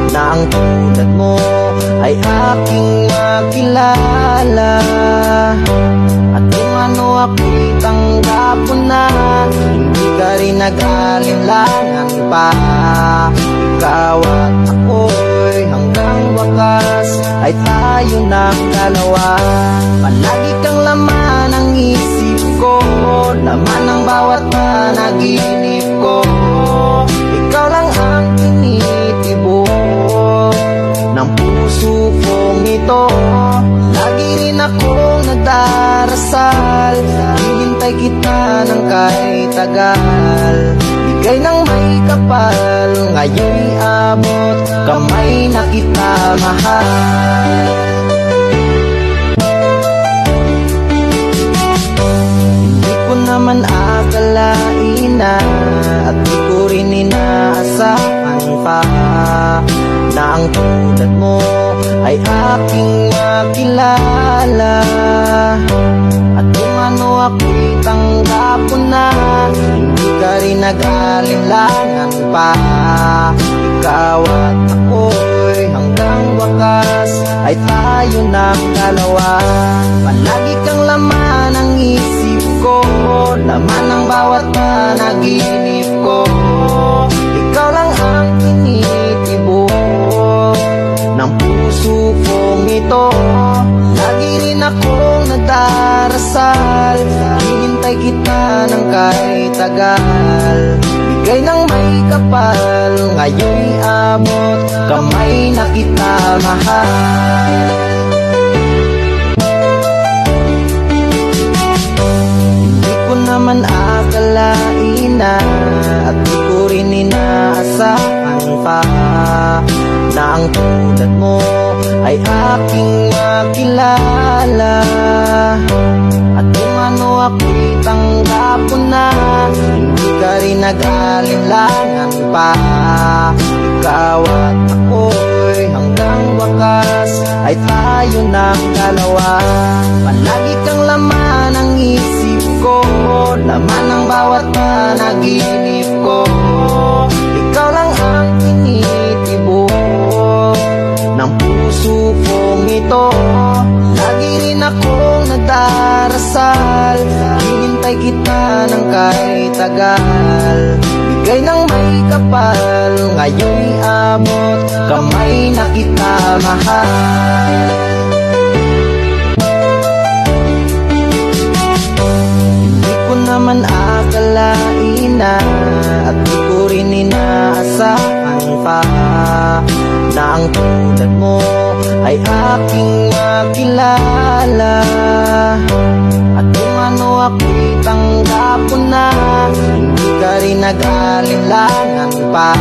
na ang tulad mo ay aking makilala. At kung ano ako'y tanggap ko na, hindi ka rin nag-alinlangan pa. Ikaw at ako'y hanggang wakas ay tayo ng dalawa. Palagi kang laman ng isip ko, laman ng bawat panaginip ko. Ikaw lang ang tinitibok ng puso kong ito. Lagi rin akong nagdarasal, hihintay kita ng kahit tagal. Bigay ng may kapal, ngayon'y abot kamay na kita mahal. Hindi ko naman akalain na, at di ko rin inaasahan pa, na ang tulad mo ay aking makilala. At kung ano ako'y tanggap ko na, hindi ka rin nag-alinlangan pa. Ikaw at ako'y hanggang wakas ay tayo ng dalawa. Palagi kang laman ng isip ko, laman ng bawat panaginip ko. Ikaw lang ang tinitibok ng puso kong ito. Lagi rin akong nagdarasal, hihintay kita ng kahit tagal. Bigay ng may kapal, ngayon'y abot kamay na kita mahal. Hindi ko naman akalain na, at di ko rin inaasahan pa, na ang tulad mo ay aking makilala. At kung ano ako'y tanggap ko na, hindi ka rin nag-alinlangan pa. Ikaw at ako'y hanggang wakas ay tayo ng dalawa. Palagi kang laman ng isip ko, laman ng bawat panaginip ko. Ikaw lang ang tinitibok ng puso kong ito. Lagi rin akong nagdarasal, hihintay kita ng kahit tagal. Bigay ng may kapal, ngayon'y abot kamay na kita mahal. Hindi ko naman akalain na, at di ko rin inaasahan pa, na ang tulad mo ay aking makilala. At kung ano ako'y tanggap ko na, hindi ka rin nag-alinlangan pa.